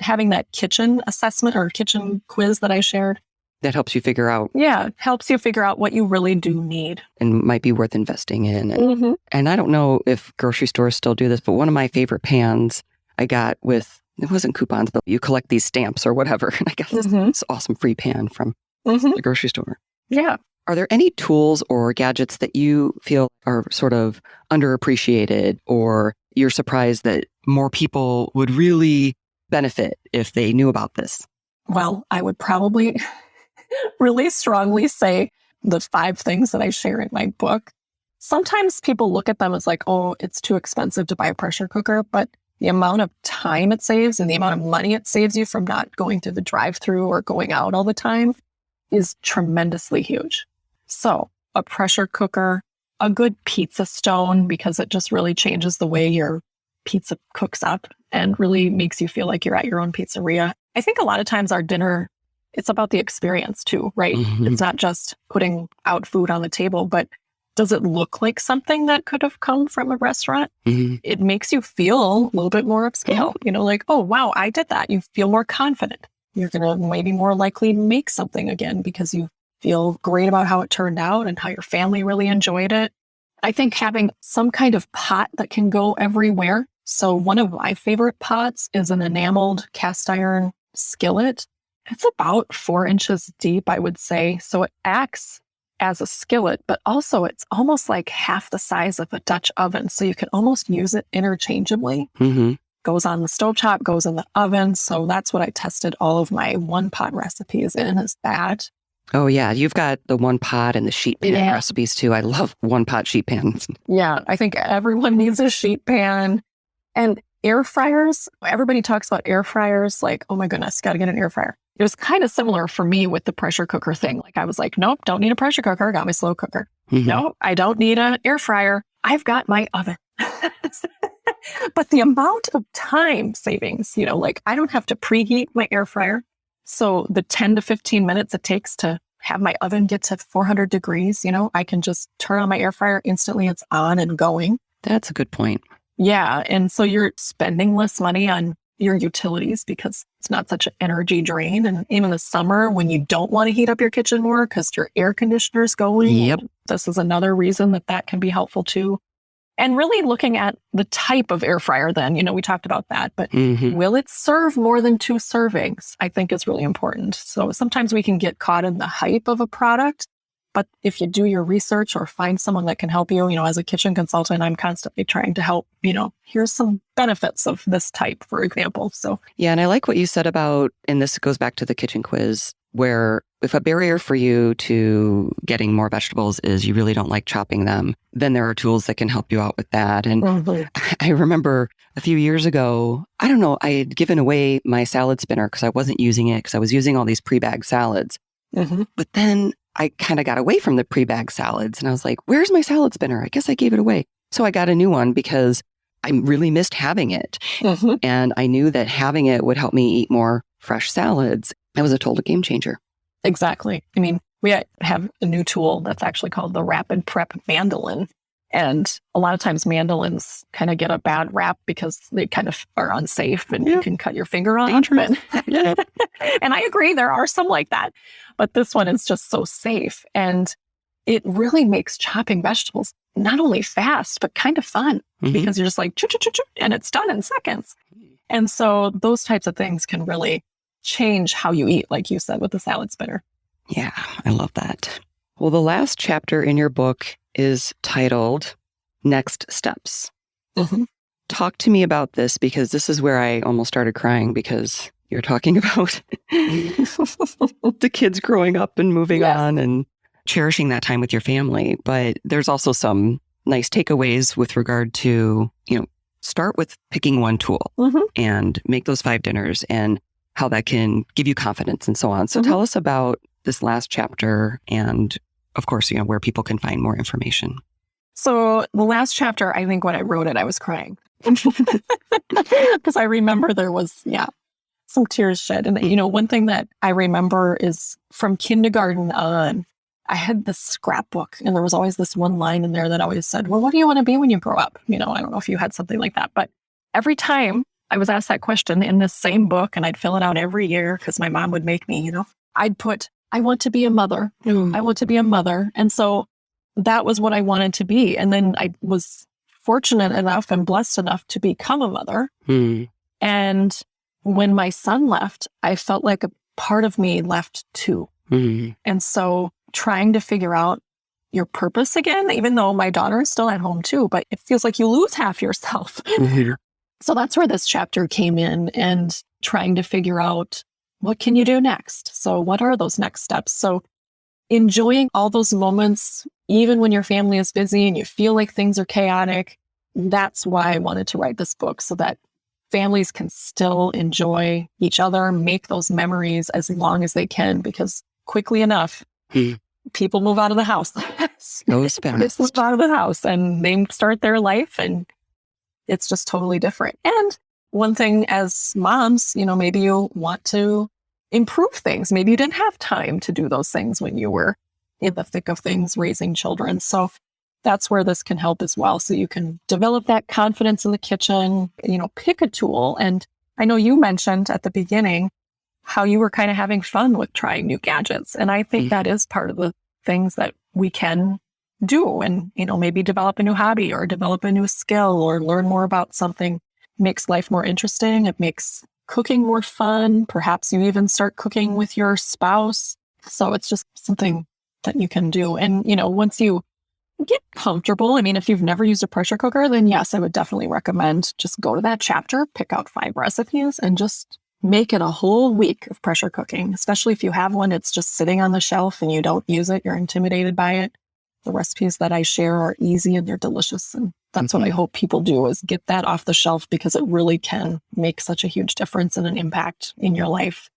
having that kitchen assessment or kitchen quiz that I shared. That helps you figure out. Yeah, helps you figure out what you really do need. And might be worth investing in. And I don't know if grocery stores still do this, but one of my favorite pans I got with, it wasn't coupons, but you collect these stamps or whatever. And I got this awesome free pan from the grocery store. Yeah. Are there any tools or gadgets that you feel are sort of underappreciated, or you're surprised that more people would really benefit if they knew about this? Well, I would probably really strongly say the 5 things that I share in my book. Sometimes people look at them as like, oh, it's too expensive to buy a pressure cooker, but the amount of time it saves and the amount of money it saves you from not going to the drive-through or going out all the time is tremendously huge. So a pressure cooker, a good pizza stone, because it just really changes the way your pizza cooks up and really makes you feel like you're at your own pizzeria. I think a lot of times our dinner, it's about the experience too, right? It's not just putting out food on the table, but does it look like something that could have come from a restaurant? It makes you feel a little bit more upscale, like, oh, wow, I did that. You feel more confident. You're going to maybe more likely make something again because you feel great about how it turned out and how your family really enjoyed it. I think having some kind of pot that can go everywhere. So one of my favorite pots is an enameled cast iron skillet. It's about 4 inches deep, I would say. So it acts as a skillet, but also it's almost like half the size of a Dutch oven. So you can almost use it interchangeably. Goes on the stovetop, goes in the oven. So that's what I tested all of my one pot recipes in, is that. Oh yeah, you've got the one pot and the sheet pan recipes too. I love one pot sheet pans. Yeah, I think everyone needs a sheet pan. And air fryers, everybody talks about air fryers like, oh my goodness, got to get an air fryer. It was kind of similar for me with the pressure cooker thing. Like I was like, nope, don't need a pressure cooker. Got my slow cooker. No, I don't need an air fryer. I've got my oven. But the amount of time savings, like I don't have to preheat my air fryer. So the 10 to 15 minutes it takes to have my oven get to 400 degrees, I can just turn on my air fryer instantly. It's on and going. That's a good point. Yeah. And so you're spending less money on your utilities because it's not such an energy drain. And even in the summer when you don't want to heat up your kitchen more because your air conditioner's going, this is another reason that can be helpful too. And really looking at the type of air fryer then, we talked about that, but will it serve more than 2 servings? I think is really important. So sometimes we can get caught in the hype of a product, but if you do your research or find someone that can help you, as a kitchen consultant, I'm constantly trying to help, here's some benefits of this type, for example. So yeah, and I like what you said about, and this goes back to the kitchen quiz, where if a barrier for you to getting more vegetables is you really don't like chopping them, then there are tools that can help you out with that. And I remember a few years ago, I don't know, I had given away my salad spinner because I wasn't using it because I was using all these pre-bagged salads. But then I kind of got away from the pre-bagged salads and I was like, where's my salad spinner? I guess I gave it away. So I got a new one because I really missed having it. And I knew that having it would help me eat more fresh salads. It was a total game changer. Exactly. I mean, we have a new tool that's actually called the Rapid Prep Mandolin. And a lot of times mandolins kind of get a bad rap because they kind of are unsafe and you can cut your finger on them. And I agree, there are some like that. But this one is just so safe. And it really makes chopping vegetables not only fast, but kind of fun because you're just like, choo, choo, choo, choo, and it's done in seconds. And so those types of things can really change how you eat, like you said, with the salad spinner. Yeah, I love that. Well, the last chapter in your book is titled Next Steps. Mm-hmm. Talk to me about this, because this is where I almost started crying, because you're talking about the kids growing up and moving on and cherishing that time with your family. But there's also some nice takeaways with regard to, start with picking one tool and make those 5 dinners and how that can give you confidence and so on. So tell us about this last chapter and, of course, where people can find more information. So the last chapter, I think when I wrote it, I was crying because I remember there was, some tears shed. And, one thing that I remember is from kindergarten on, I had this scrapbook and there was always this one line in there that always said, well, what do you want to be when you grow up? I don't know if you had something like that, but every time I was asked that question in this same book, and I'd fill it out every year because my mom would make me, I'd put, I want to be a mother. I want to be a mother. And so that was what I wanted to be. And then I was fortunate enough and blessed enough to become a mother. And when my son left, I felt like a part of me left too. And so trying to figure out your purpose again, even though my daughter is still at home too, but it feels like you lose half yourself. So that's where this chapter came in, and trying to figure out what can you do next? So what are those next steps? So enjoying all those moments, even when your family is busy and you feel like things are chaotic. That's why I wanted to write this book, so that families can still enjoy each other, make those memories as long as they can, because quickly enough, people move out of the house. Goes fast. They move out of the house and they start their life, and it's just totally different. And one thing as moms, maybe you want to improve things. Maybe you didn't have time to do those things when you were in the thick of things raising children. So that's where this can help as well. So you can develop that confidence in the kitchen, pick a tool. And I know you mentioned at the beginning how you were kind of having fun with trying new gadgets. And I think that is part of the things that we can do, and, maybe develop a new hobby or develop a new skill or learn more about something. It makes life more interesting. It makes cooking more fun. Perhaps you even start cooking with your spouse. So it's just something that you can do. And, once you get comfortable, if you've never used a pressure cooker, then yes, I would definitely recommend just go to that chapter, pick out 5 recipes, and just make it a whole week of pressure cooking. Especially if you have one, it's just sitting on the shelf and you don't use it, you're intimidated by it. The recipes that I share are easy and they're delicious. And that's what I hope people do, is get that off the shelf, because it really can make such a huge difference and an impact in your life.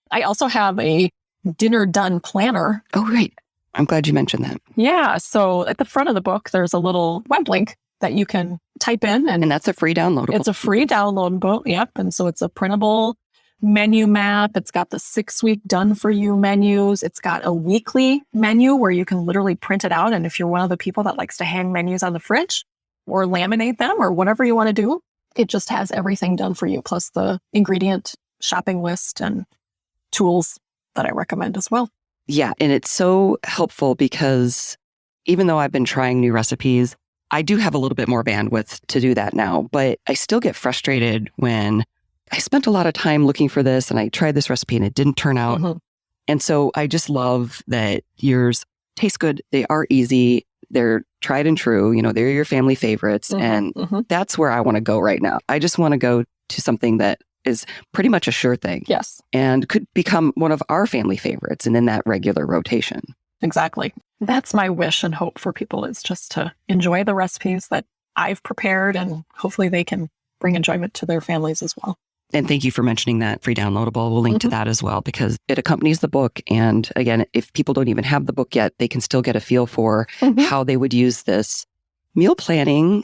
I also have a dinner done planner. Oh, right. I'm glad you mentioned that. Yeah. So at the front of the book, there's a little web link that you can type in. And that's a free downloadable. It's a free downloadable. Yep. And so it's a printable menu map. It's got the 6-week done for you menus. It's got a weekly menu where you can literally print it out. And if you're one of the people that likes to hang menus on the fridge or laminate them or whatever you want to do, it just has everything done for you, plus the ingredient shopping list and tools that I recommend as well. Yeah. And it's so helpful because even though I've been trying new recipes, I do have a little bit more bandwidth to do that now, but I still get frustrated when I spent a lot of time looking for this and I tried this recipe and it didn't turn out. And so I just love that yours taste good. They are easy. They're tried and true. They're your family favorites. And that's where I want to go right now. I just want to go to something that is pretty much a sure thing. Yes. And could become one of our family favorites and in that regular rotation. Exactly. That's my wish and hope for people, is just to enjoy the recipes that I've prepared, and hopefully they can bring enjoyment to their families as well. And thank you for mentioning that free downloadable. We'll link to that as well, because it accompanies the book. And again, if people don't even have the book yet, they can still get a feel for how they would use this. Meal planning,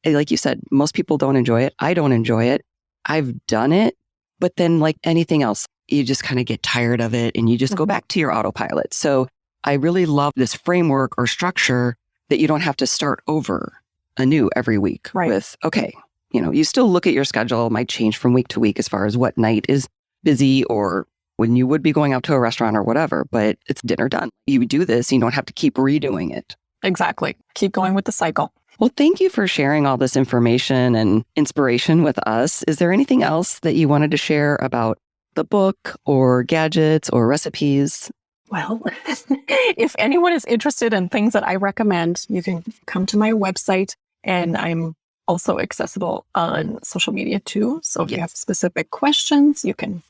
like you said, most people don't enjoy it. I don't enjoy it. I've done it, but then like anything else, you just kind of get tired of it and you just go back to your autopilot. So I really love this framework or structure that you don't have to start over anew every week with, okay, you still look at your schedule, might change from week to week as far as what night is busy or when you would be going out to a restaurant or whatever, but it's dinner done. You do this, you don't have to keep redoing it. Exactly. Keep going with the cycle. Well, thank you for sharing all this information and inspiration with us. Is there anything else that you wanted to share about the book or gadgets or recipes? Well, if anyone is interested in things that I recommend, you can come to my website, and I'm also accessible on social media too. So if you have specific questions, you can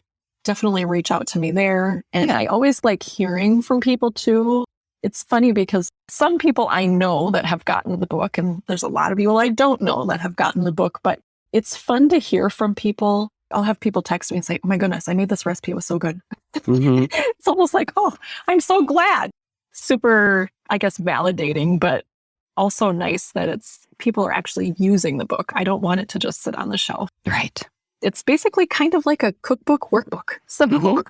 definitely reach out to me there. And I always like hearing from people too. It's funny because some people I know that have gotten the book, and there's a lot of people I don't know that have gotten the book, but it's fun to hear from people. I'll have people text me and say, "Oh my goodness, I made this recipe. It was so good." It's almost like, "Oh, I'm so glad." Super, I guess, validating, but also nice that people are actually using the book. I don't want it to just sit on the shelf. Right. It's basically kind of like a cookbook, workbook. So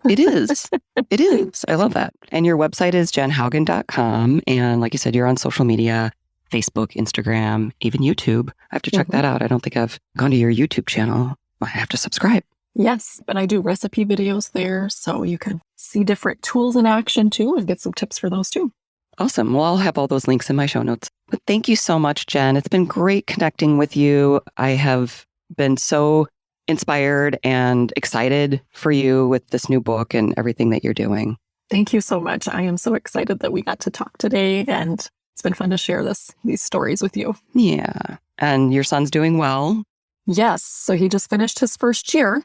It is. It is. I love that. And your website is jenhaugen.com. And like you said, you're on social media, Facebook, Instagram, even YouTube. I have to check that out. I don't think I've gone to your YouTube channel. I have to subscribe. Yes, but I do recipe videos there, so you can see different tools in action too and get some tips for those too. Awesome. Well, I'll have all those links in my show notes. But thank you so much, Jen. It's been great connecting with you. I have been so inspired and excited for you with this new book and everything that you're doing. Thank you so much. I am so excited that we got to talk today, and it's been fun to share these stories with you. Yeah. And your son's doing well. Yes. So he just finished his first year.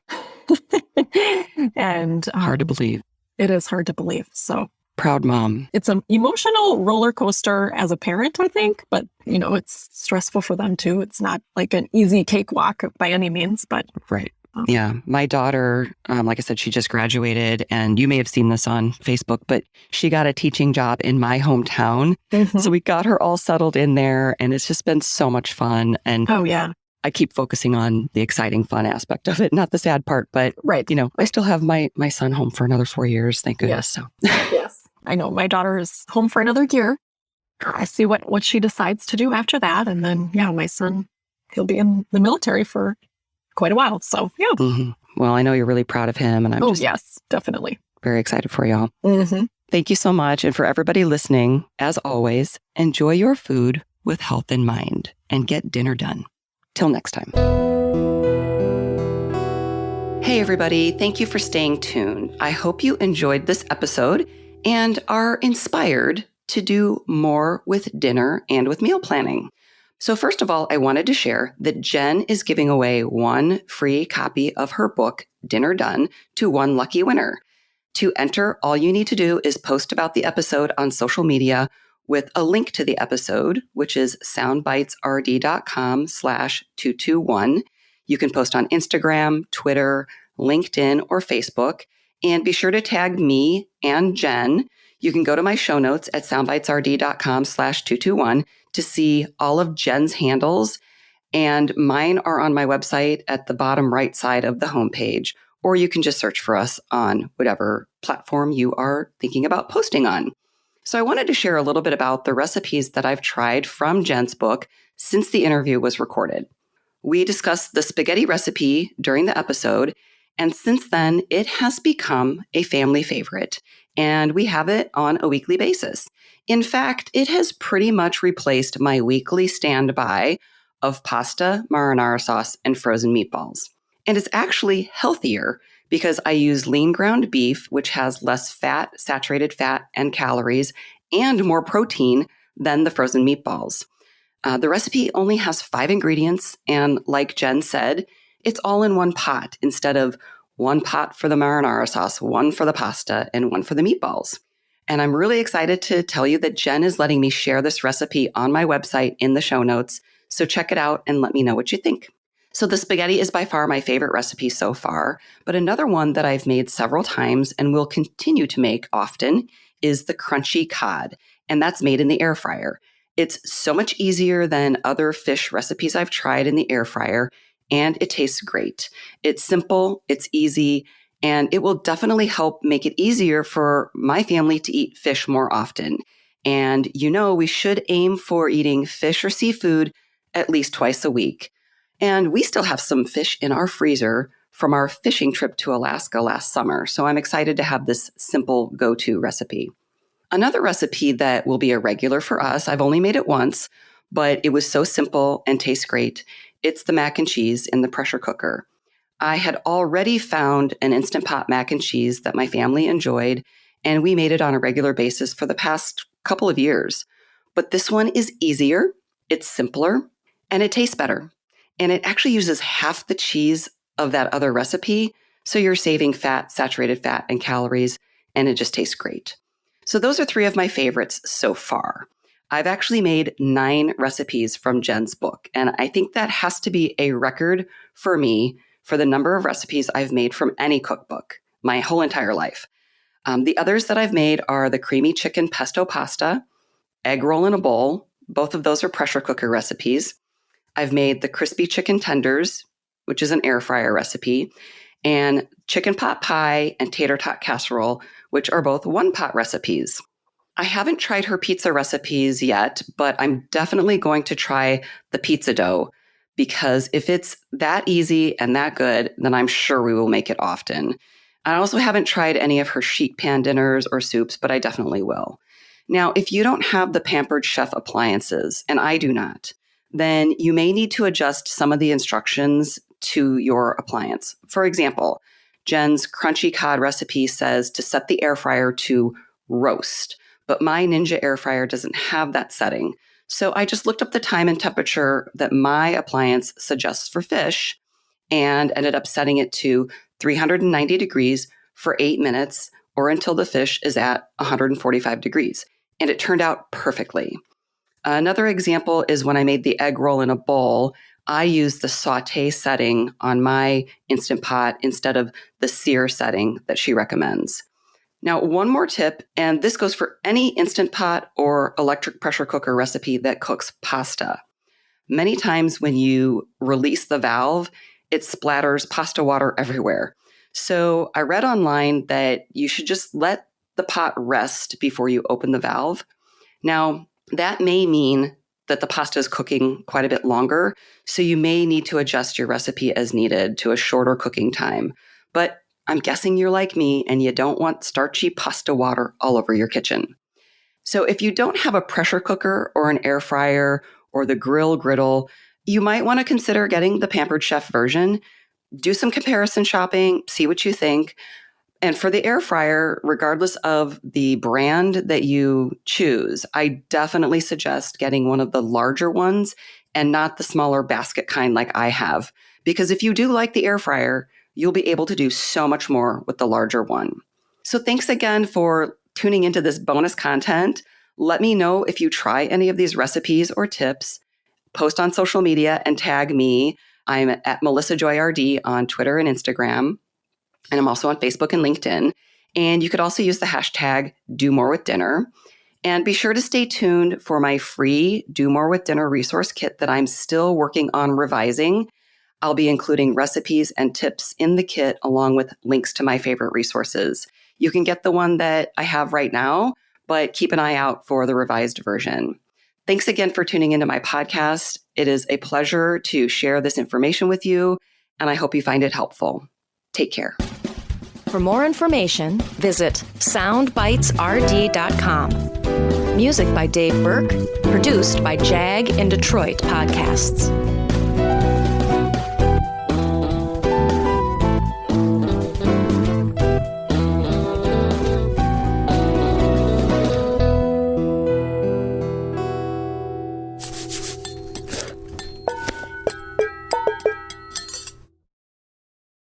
And hard to believe. It is hard to believe. So proud mom. It's an emotional roller coaster as a parent, I think, but it's stressful for them too. It's not like an easy cakewalk by any means, but right. Yeah. My daughter, like I said, she just graduated, and you may have seen this on Facebook, but she got a teaching job in my hometown. So we got her all settled in there, and it's just been so much fun. And oh yeah, I keep focusing on the exciting, fun aspect of it, not the sad part. But I still have my son home for another 4 years. Thank goodness. So yes, I know my daughter is home for another year. I see what she decides to do after that, and then my son, he'll be in the military for quite a while. So Well, I know you're really proud of him, and I'm yes, definitely very excited for y'all. Thank you so much, and for everybody listening, as always, enjoy your food with health in mind and get dinner done. Till next time. Hey, everybody. Thank you for staying tuned. I hope you enjoyed this episode and are inspired to do more with dinner and with meal planning. So first of all, I wanted to share that Jen is giving away one free copy of her book, Dinner Done, to one lucky winner. To enter, all you need to do is post about the episode on social media with a link to the episode, which is soundbitesrd.com/221. You can post on Instagram, Twitter, LinkedIn, or Facebook, and be sure to tag me and Jen. You can go to my show notes at soundbitesrd.com/221 to see all of Jen's handles, and mine are on my website at the bottom right side of the homepage, or you can just search for us on whatever platform you are thinking about posting on. So I wanted to share a little bit about the recipes that I've tried from Jen's book since the interview was recorded. We discussed the spaghetti recipe during the episode, and since then, it has become a family favorite, and we have it on a weekly basis. In fact, it has pretty much replaced my weekly standby of pasta, marinara sauce, and frozen meatballs. And it's actually healthier because I use lean ground beef, which has less fat, saturated fat, and calories, and more protein than the frozen meatballs. The recipe only has 5 ingredients, and like Jen said, it's all in one pot instead of one pot for the marinara sauce, one for the pasta, and one for the meatballs. And I'm really excited to tell you that Jen is letting me share this recipe on my website in the show notes, so check it out and let me know what you think. So the spaghetti is by far my favorite recipe so far, but another one that I've made several times and will continue to make often is the crunchy cod, and that's made in the air fryer. It's so much easier than other fish recipes I've tried in the air fryer, and it tastes great. It's simple, it's easy, and it will definitely help make it easier for my family to eat fish more often. And we should aim for eating fish or seafood at least twice a week. And we still have some fish in our freezer from our fishing trip to Alaska last summer, so I'm excited to have this simple go-to recipe. Another recipe that will be a regular for us, I've only made it once, but it was so simple and tastes great. It's the mac and cheese in the pressure cooker. I had already found an Instant Pot mac and cheese that my family enjoyed, and we made it on a regular basis for the past couple of years. But this one is easier, it's simpler, and it tastes better. And it actually uses half the cheese of that other recipe, so you're saving fat, saturated fat, and calories, and it just tastes great. So those are 3 of my favorites so far. I've actually made 9 recipes from Jen's book, and I think that has to be a record for me for the number of recipes I've made from any cookbook my whole entire life. The others that I've made are the creamy chicken pesto pasta, egg roll in a bowl. Both of those are pressure cooker recipes. I've made the crispy chicken tenders, which is an air fryer recipe, and chicken pot pie and tater tot casserole, which are both one-pot recipes. I haven't tried her pizza recipes yet, but I'm definitely going to try the pizza dough because if it's that easy and that good, then I'm sure we will make it often. I also haven't tried any of her sheet pan dinners or soups, but I definitely will. Now, if you don't have the Pampered Chef appliances, and I do not, then you may need to adjust some of the instructions to your appliance. For example, Jen's crunchy cod recipe says to set the air fryer to roast, but my Ninja air fryer doesn't have that setting. So I just looked up the time and temperature that my appliance suggests for fish and ended up setting it to 390 degrees for 8 minutes or until the fish is at 145 degrees. And it turned out perfectly. Another example is when I made the egg roll in a bowl, I used the saute setting on my Instant Pot instead of the sear setting that she recommends. Now, one more tip, and this goes for any Instant Pot or electric pressure cooker recipe that cooks pasta. Many times when you release the valve, it splatters pasta water everywhere. So I read online that you should just let the pot rest before you open the valve. Now, that may mean that the pasta is cooking quite a bit longer, so you may need to adjust your recipe as needed to a shorter cooking time. But I'm guessing you're like me and you don't want starchy pasta water all over your kitchen. So if you don't have a pressure cooker or an air fryer or the griddle, you might want to consider getting the Pampered Chef version. Do some comparison shopping, see what you think. And for the air fryer, regardless of the brand that you choose, I definitely suggest getting one of the larger ones and not the smaller basket kind like I have. Because if you do like the air fryer, you'll be able to do so much more with the larger one. So thanks again for tuning into this bonus content. Let me know if you try any of these recipes or tips. Post on social media and tag me. I'm at Melissa Joy RD on Twitter and Instagram. And I'm also on Facebook and LinkedIn. And you could also use the hashtag #DoMoreWithDinner. And be sure to stay tuned for my free Do More with Dinner resource kit that I'm still working on revising. I'll be including recipes and tips in the kit along with links to my favorite resources. You can get the one that I have right now, but keep an eye out for the revised version. Thanks again for tuning into my podcast. It is a pleasure to share this information with you, and I hope you find it helpful. Take care. For more information, visit soundbitesrd.com. Music by Dave Burke, produced by Jag in Detroit Podcasts.